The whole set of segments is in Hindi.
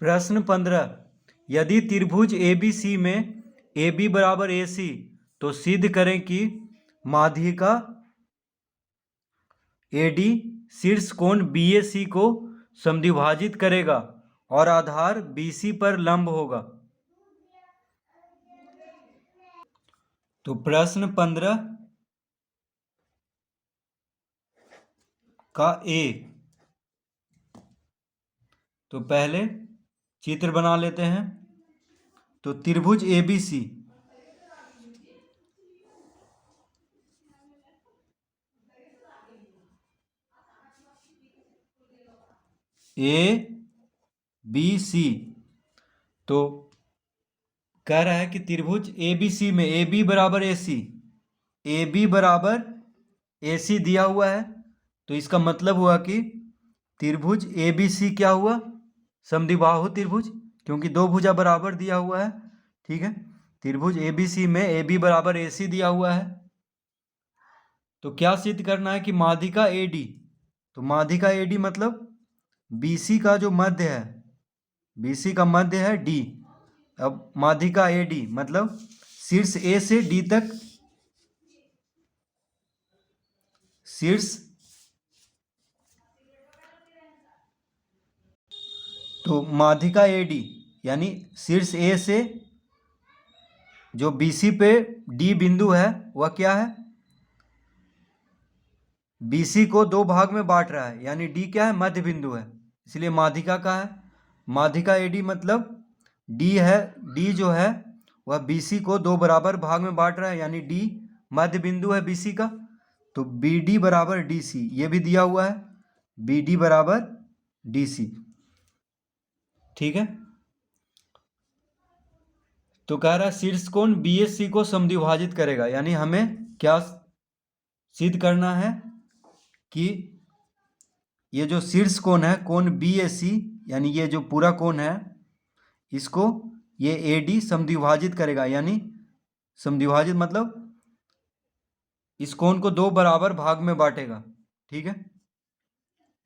प्रश्न 15। यदि त्रिभुज ABC में AB बराबर AC तो सिद्ध करें कि माध्यिका AD शीर्ष कोण BAC को समद्विभाजित करेगा और आधार BC पर लंब होगा। तो प्रश्न 15 का A। तो पहले चित्र बना लेते हैं। तो त्रिभुज ABC ABC तो कह रहा है कि त्रिभुज ABC में AB बराबर AC, AB बराबर AC दिया हुआ है। तो इसका मतलब हुआ कि त्रिभुज ABC क्या हुआ, समद्विबाहु त्रिभुज, क्योंकि दो भुजा बराबर दिया हुआ है। ठीक है, त्रिभुज ABC में AB बराबर AC दिया हुआ है। तो क्या सिद्ध करना है कि माध्यिका AD, तो माध्यिका AD मतलब BC का जो मध्य है, BC का मध्य है D। अब माध्यिका AD मतलब शीर्ष A से D तक, शीर्ष तो माध्यिका AD यानी शीर्ष A से जो BC पे D बिंदु है वह क्या है, BC को दो भाग में बांट रहा है, यानी D क्या है, मध्य बिंदु है, इसलिए माध्यिका का है। माध्यिका AD मतलब D है, D जो है वह BC को दो बराबर भाग में बांट रहा है, यानी D मध्य बिंदु है BC का। तो BD बराबर DC ये भी दिया हुआ है, BD बराबर DC। ठीक है, तो कह रहा है शीर्ष कोण BAC को समद्विभाजित करेगा, यानी हमें क्या सिद्ध करना है कि ये जो शीर्ष कोण है, कोण BAC, यानी ये जो पूरा कोण है इसको ये AD समद्विभाजित करेगा, यानी समद्विभाजित मतलब इस कोण को दो बराबर भाग में बांटेगा। ठीक है,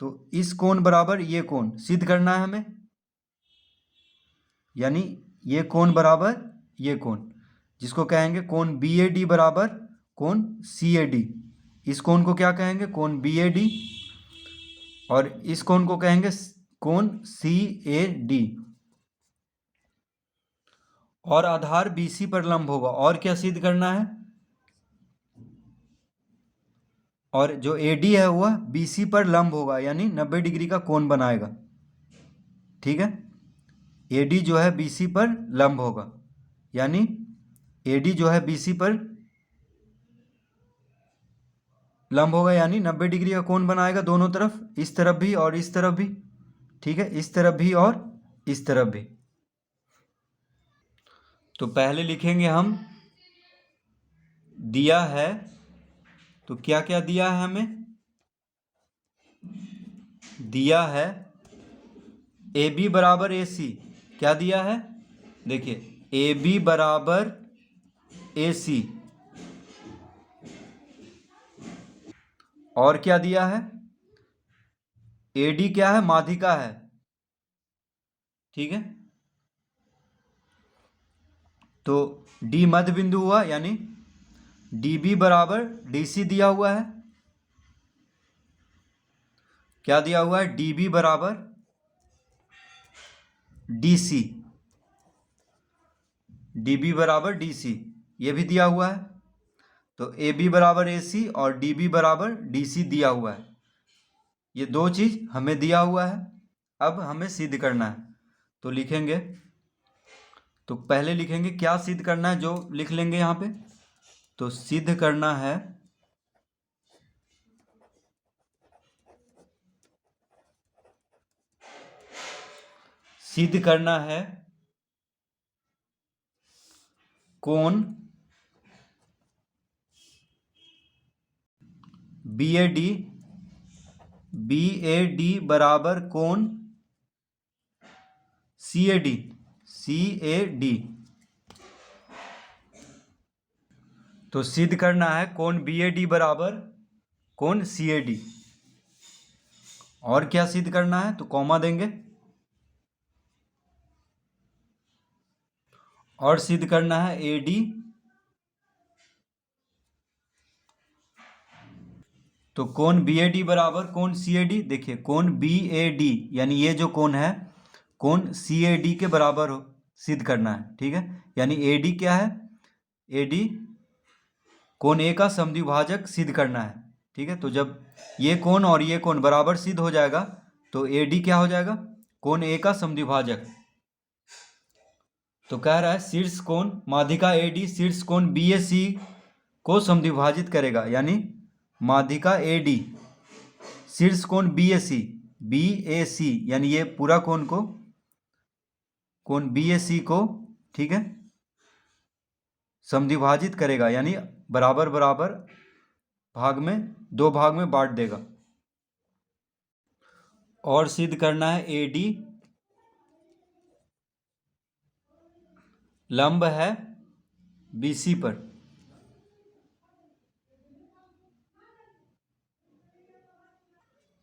तो इस कोण बराबर ये कोण सिद्ध करना है हमें, यानी ये कोण बराबर ये कोण, जिसको कहेंगे कोण BAD बराबर कोण CAD। इस कोण को क्या कहेंगे, कोण BAD, और इस कोण को कहेंगे कोण CAD। और आधार BC पर लंब होगा। और क्या सिद्ध करना है, और जो AD है वह BC पर लंब होगा, यानी 90 डिग्री का कोण बनाएगा। ठीक है, AD जो है BC पर लंब होगा, यानी AD जो है BC पर लंब होगा, यानी 90 डिग्री का कोण बनाएगा दोनों तरफ, इस तरफ भी और इस तरफ भी। ठीक है, इस तरफ भी और इस तरफ भी। तो पहले लिखेंगे हम, दिया है, तो क्या क्या दिया है हमें, दिया है AB बराबर AC। क्या दिया है, देखिए AB बराबर AC। और क्या दिया है, AD क्या है, माध्यिका है। ठीक है, तो D मध्य बिंदु हुआ, यानी DB बराबर DC दिया हुआ है। क्या दिया हुआ है, DB बराबर DC, DB बराबर DC ये भी दिया हुआ है। तो AB बराबर AC और DB बराबर DC दिया हुआ है, ये दो चीज हमें दिया हुआ है। अब हमें सिद्ध करना है, तो लिखेंगे, तो पहले लिखेंगे क्या सिद्ध करना है, जो लिख लेंगे यहाँ पे। तो सिद्ध करना है, सिद्ध करना है कोण BAD बराबर कोण CAD। तो सिद्ध करना है कोण BAD बराबर कोण CAD। और क्या सिद्ध करना है, तो कॉमा देंगे। और सिद्ध करना है AD, तो कोण BAD बराबर कोण CAD। देखिए कोण BAD यानी ये जो कोण है कोण CAD के बराबर हो, सिद्ध करना है, ठीक है। यानी AD क्या है, AD कोण A का समद्विभाजक सिद्ध करना है, ठीक है। तो जब ये कोण और ये कोण बराबर सिद्ध हो जाएगा तो AD क्या हो जाएगा, कोण A का समद्विभाजक। तो कह रहा है शीर्ष कोण माध्यिका AD शीर्ष कोण BAC को समद्विभाजित करेगा, यानी माध्यिका AD शीर्ष कोण BAC यानी ये पूरा कोण को, कोण BAC को, ठीक है, समद्विभाजित करेगा, यानी बराबर बराबर भाग में, दो भाग में बांट देगा। और सिद्ध करना है AD लंब है BC पर।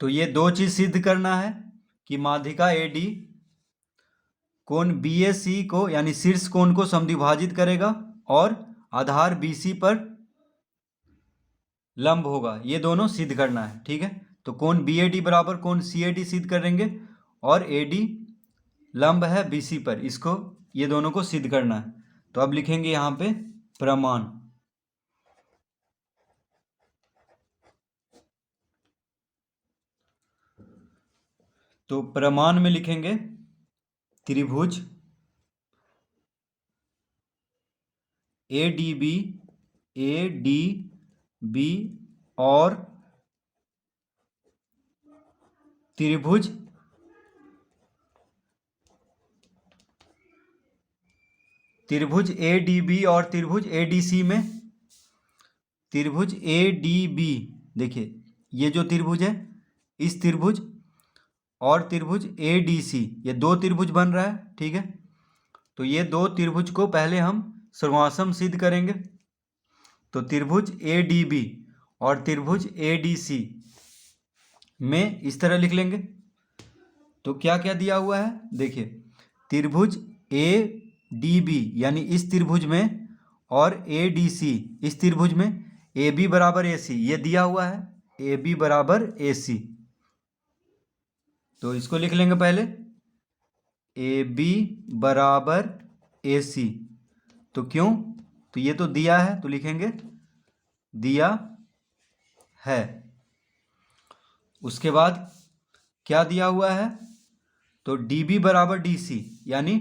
तो ये दो चीज सिद्ध करना है कि माध्यिका AD कोण BAC को यानी शीर्ष कोण को समद्विभाजित करेगा और आधार BC पर लंब होगा, ये दोनों सिद्ध करना है, ठीक है। तो कोण BAD बराबर कोण CAD सिद्ध करेंगे और AD लंब है BC पर, इसको ये दोनों को सिद्ध करना है। तो अब लिखेंगे यहाँ पे प्रमाण। तो प्रमाण में लिखेंगे त्रिभुज ADB और त्रिभुज ADB और त्रिभुज ADC में, त्रिभुज ADB, देखिए ये जो त्रिभुज है इस त्रिभुज और त्रिभुज ADC, ये दो त्रिभुज बन रहा है, ठीक है। तो ये दो त्रिभुज को पहले हम सर्वासम सिद्ध करेंगे। तो त्रिभुज ADB और त्रिभुज ADC में इस तरह लिख लेंगे। तो क्या क्या दिया हुआ है, देखिए त्रिभुज ADB यानी इस त्रिभुज में और ADC इस त्रिभुज में AB बराबर AC ये दिया हुआ है, AB बराबर AC। तो इसको लिख लेंगे पहले AB बराबर AC। तो क्यों, तो ये तो दिया है तो लिखेंगे दिया है। उसके बाद क्या दिया हुआ है, तो DB बराबर DC यानी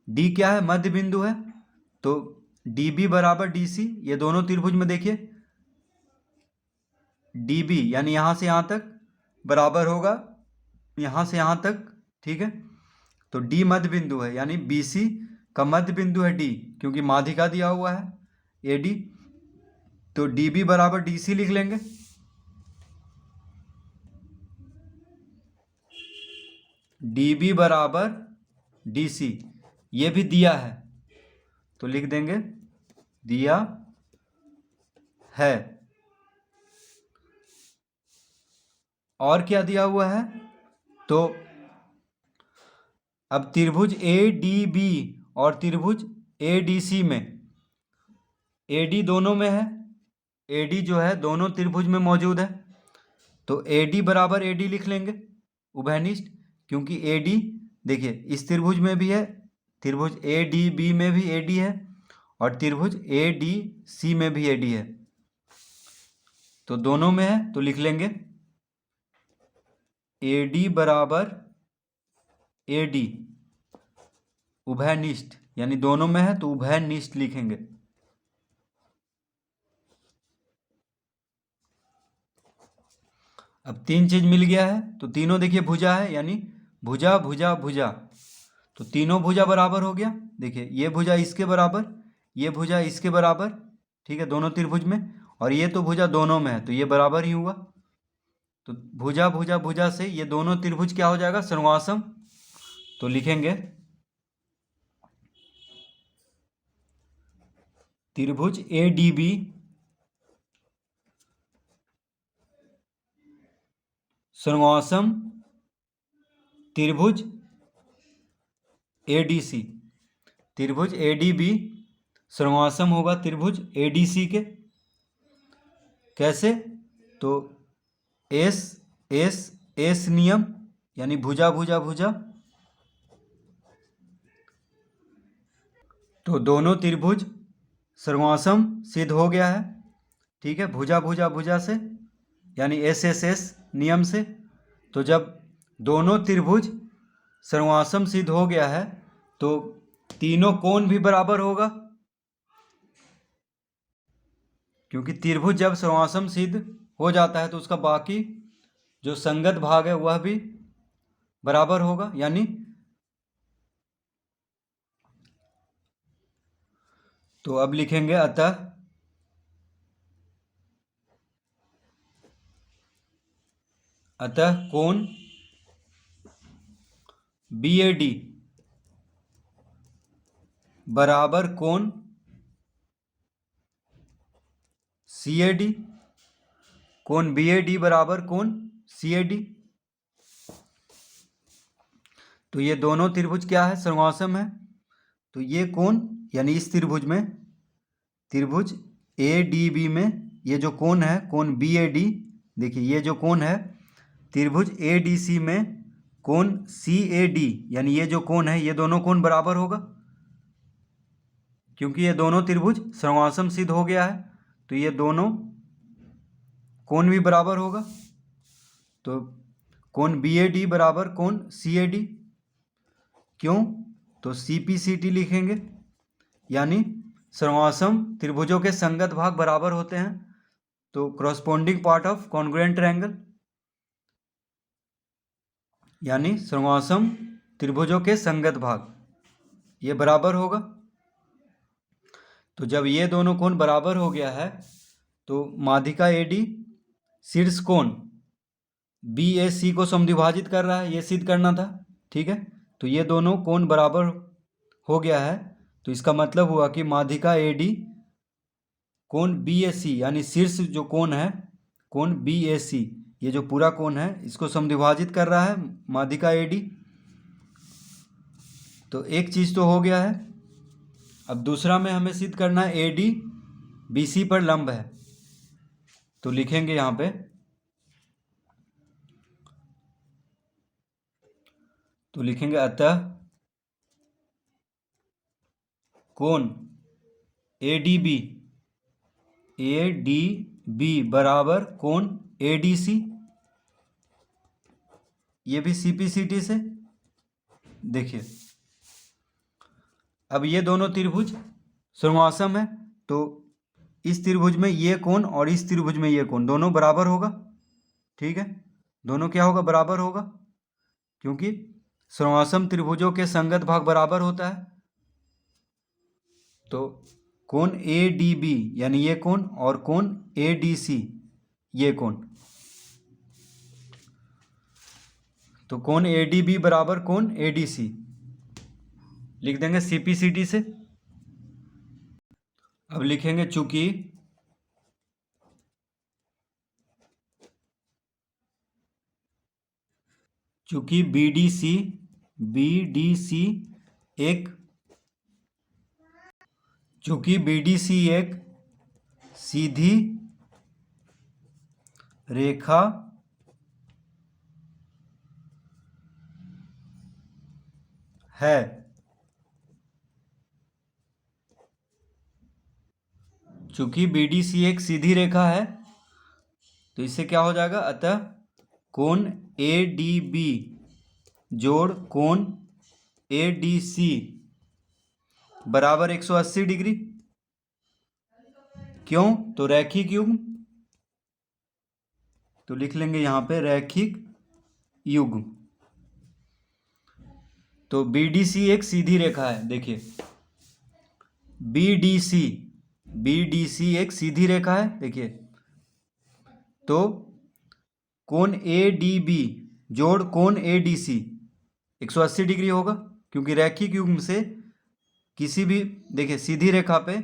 D क्या है, मध्य बिंदु है। तो DB बराबर DC, ये दोनों त्रिभुज में देखिए DB यानी यहाँ से यहाँ तक बराबर होगा यहाँ से यहाँ तक, ठीक है। तो D मध्य बिंदु है यानी BC का मध्य बिंदु है D, क्योंकि माध्यिका दिया हुआ है AD। तो DB बराबर DC लिख लेंगे। DB बराबर DC ये भी दिया है तो लिख देंगे दिया है। और क्या दिया हुआ है, तो अब त्रिभुज ADB और त्रिभुज ADC में AD दोनों में है, AD जो है दोनों त्रिभुज में मौजूद है। तो AD बराबर AD लिख लेंगे उभयनिष्ठ, क्योंकि AD देखिए इस त्रिभुज में भी है, त्रिभुज ADB में भी AD है और त्रिभुज ADC में भी AD है, तो दोनों में है तो लिख लेंगे AD बराबर AD उभयनिष्ठ, यानी दोनों में है तो उभयनिष्ठ लिखेंगे। अब तीन चीज मिल गया है तो तीनों देखिए भुजा है, यानी भुजा भुजा भुजा, तो तीनों भुजा बराबर हो गया। देखिए ये भुजा इसके बराबर, ये भुजा इसके बराबर, ठीक है, दोनों त्रिभुज में, और ये तो भुजा दोनों में है तो ये बराबर ही हुआ। तो भुजा भुजा भुजा से ये दोनों त्रिभुज क्या हो जाएगा, सर्वासम। तो लिखेंगे त्रिभुज ADB सर्वासम त्रिभुज ADC। त्रिभुज ADB सर्वासम होगा त्रिभुज ADC के। कैसे? तो एस एस एस नियम, यानी भुजा भुजा भुजा। तो दोनों त्रिभुज सर्वासम सिद्ध हो गया है, ठीक है, भुजा भुजा भुजा से, यानी एस नियम से। तो जब दोनों त्रिभुज सर्वासम सिद्ध हो गया है तो तीनों कोण भी बराबर होगा, क्योंकि त्रिभुज जब सर्वासम सिद्ध हो जाता है तो उसका बाकी जो संगत भाग है वह भी बराबर होगा। यानी तो अब लिखेंगे अतः कोण BAD बराबर कोण CAD, कोण BAD बराबर कोण CAD। तो ये दोनों त्रिभुज क्या है? सर्वासम है। तो ये कोण, यानी इस त्रिभुज में, त्रिभुज ADB में ये जो कोण है, कोण BAD, देखिए ये जो कोण है, त्रिभुज ADC में कोण CAD, यानी ये जो कोण है, ये दोनों कोण बराबर होगा, क्योंकि ये दोनों त्रिभुज सर्वासम सिद्ध हो गया है। तो ये दोनों कोण भी बराबर होगा। तो कोण BAD बराबर कोण CAD। क्यों? तो CPCT लिखेंगे, यानी सर्वासम त्रिभुजों के संगत भाग बराबर होते हैं। तो corresponding part of congruent triangle, यानी सर्वासम त्रिभुजों के संगत भाग ये बराबर होगा। तो जब ये दोनों कोण बराबर हो गया है तो माध्यिका AD शीर्ष कोण BAC को समद्विभाजित कर रहा है, ये सिद्ध करना था, ठीक है। तो ये दोनों कोण बराबर हो गया है, तो इसका मतलब हुआ कि माध्यिका AD कोण BAC, यानी शीर्ष जो कोण है, कोण BAC, ये जो पूरा कोण है इसको समद्विभाजित कर रहा है माध्यिका AD। तो एक चीज़ तो हो गया है। अब दूसरा में हमें सिद्ध करना है AD BC पर लंब है। तो लिखेंगे यहाँ पे, तो लिखेंगे अतः कोण ADB बराबर कोण ADC, ये भी CPCT से। देखिए अब ये दोनों त्रिभुज सर्वासम है, तो इस त्रिभुज में ये कोण और इस त्रिभुज में ये कोण दोनों बराबर होगा, ठीक है, दोनों क्या होगा? बराबर होगा, क्योंकि सर्वासम त्रिभुजों के संगत भाग बराबर होता है। तो कोण ADB यानी ये कोण और कोण ADC ये कोण, तो कोण ADB बराबर कोण ADC लिख देंगे CPCT से। अब लिखेंगे चूंकि BDC एक सीधी रेखा है, चूंकि BDC एक सीधी रेखा है, तो इससे क्या हो जाएगा? अतः कोण ADB जोड़ कोण ADC बराबर 180 डिग्री। क्यों? तो रैखिक युग्म, तो लिख लेंगे यहाँ पे रैखिक युग्म। तो BDC एक सीधी रेखा है, देखिए BDC एक सीधी रेखा है, देखिए। तो कोण ADB जोड़ कोण ADC 180 डिग्री होगा, क्योंकि रैखिक युग्म से किसी भी, देखिए सीधी रेखा पे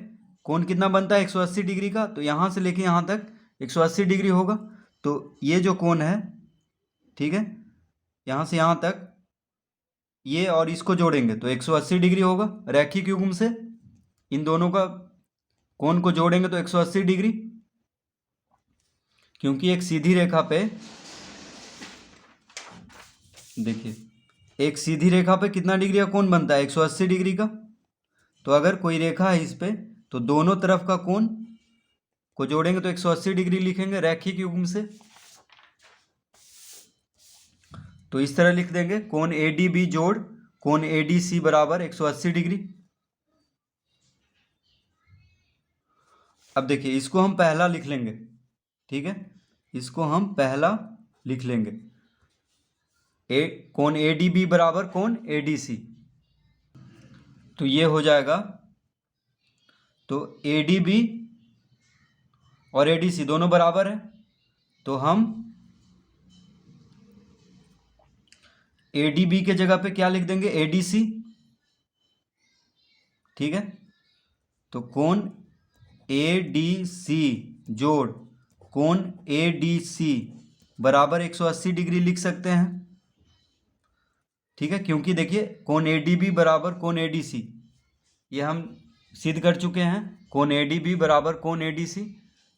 कोण कितना बनता है? 180 डिग्री का। तो यहाँ से लेके यहाँ तक 180 डिग्री होगा। तो ये जो कोण है, ठीक है, यहाँ से यहाँ तक ये और इसको जोड़ेंगे तो 180 डिग्री होगा रैखिक युग्म से। इन दोनों का कोण को जोड़ेंगे तो 180 डिग्री, क्योंकि एक सीधी रेखा पे देखिए एक सीधी रेखा पे कितना डिग्री का कोण बनता है, 180 डिग्री का। तो अगर कोई रेखा है इस पे तो दोनों तरफ का कोण को जोड़ेंगे तो 180 डिग्री लिखेंगे रैखिक युग्म से। तो इस तरह लिख देंगे कोण ADB जोड़ कोण ADC बराबर 180 डिग्री। अब देखिए इसको हम पहला लिख लेंगे, ठीक है, इसको हम पहला लिख लेंगे। कोण ADB बराबर कोण ADC, तो ये हो जाएगा। तो ADB और ADC दोनों बराबर है, तो हम ADB के जगह पे क्या लिख देंगे, ADC, ठीक है। तो कोण ADC जोड़ कोण ADC बराबर 180 डिग्री लिख सकते हैं, ठीक है, क्योंकि देखिए कोण ADB बराबर कोण ADC ये हम सिद्ध कर चुके हैं। कोण ADB बराबर कोण ADC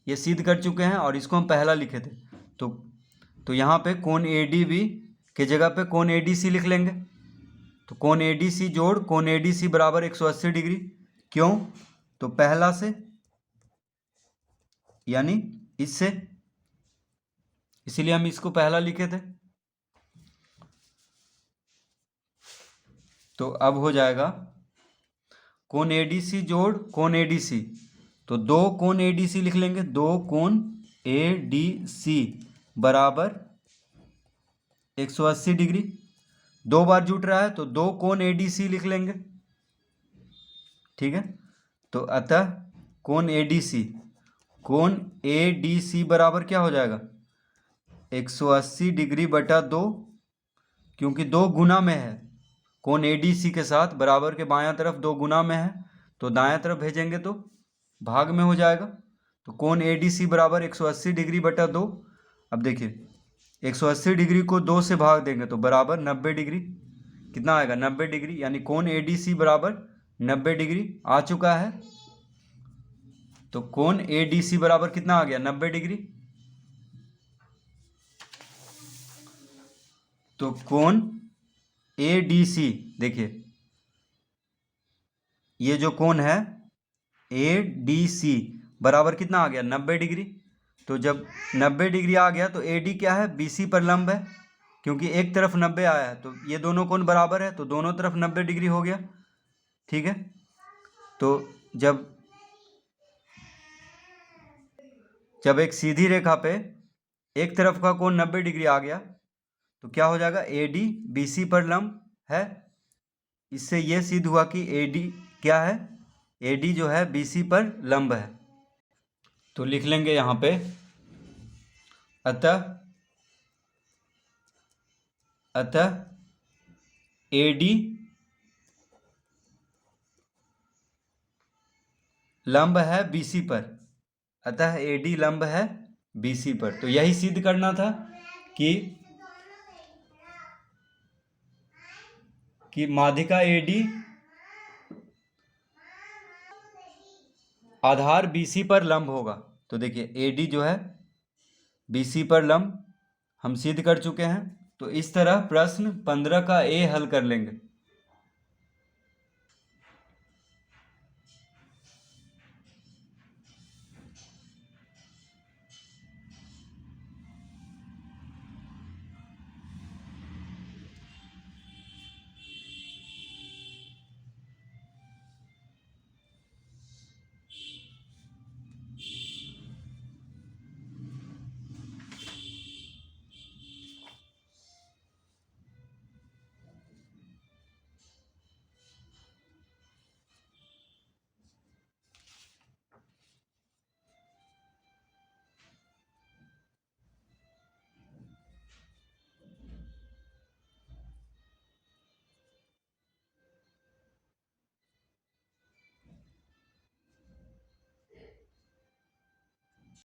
ये सिद्ध कर चुके हैं और इसको हम पहला लिखे थे। तो यहाँ पे कोण ADB के जगह पे कोण ADC लिख लेंगे। तो कोण ADC जोड़ कोण ADC बराबर 180 डिग्री, क्यों, तो पहला से यानी इससे, इसीलिए हम इसको पहला लिखे थे। तो अब हो जाएगा कोण ADC जोड़ कोण ADC, तो दो कोण ADC लिख लेंगे, दो कोण ADC बराबर 180 डिग्री। दो बार जुट रहा है तो दो कोण ADC लिख लेंगे, ठीक है। तो अतः कोण ADC बराबर क्या हो जाएगा, 180 डिग्री बटा 2, क्योंकि दो गुना में है कोण ADC के साथ, बराबर के बायां तरफ दो गुना में है तो दायां तरफ भेजेंगे तो भाग में हो जाएगा। तो कोण ADC बराबर 180 डिग्री बटा 2। अब देखिए 180 डिग्री को 2 से भाग देंगे तो बराबर 90 डिग्री, कितना आएगा 90 डिग्री, यानी कोण ADC बराबर 90 डिग्री आ चुका है। तो कोण ADC बराबर कितना आ गया, 90 डिग्री। तो कोण ADC देखिए ये जो कोण है ADC बराबर कितना आ गया, 90 डिग्री। तो जब 90 डिग्री आ गया तो AD क्या है, BC पर लंब है, क्योंकि एक तरफ 90 आया है तो ये दोनों कोण बराबर है तो दोनों तरफ 90 डिग्री हो गया, ठीक है। तो जब एक सीधी रेखा पे एक तरफ का कोण 90 डिग्री आ गया तो क्या हो जाएगा, AD BC पर लंब है। इससे यह सिद्ध हुआ कि AD क्या है, AD जो है BC पर लंब है। तो लिख लेंगे यहाँ पे अतः AD लंब है BC पर, अतः AD लंब है BC पर। तो यही सिद्ध करना था कि माध्यिका AD आधार BC पर लंब होगा। तो देखिए AD जो है BC पर लंब हम सिद्ध कर चुके हैं। तो इस तरह प्रश्न 15 का A हल कर लेंगे।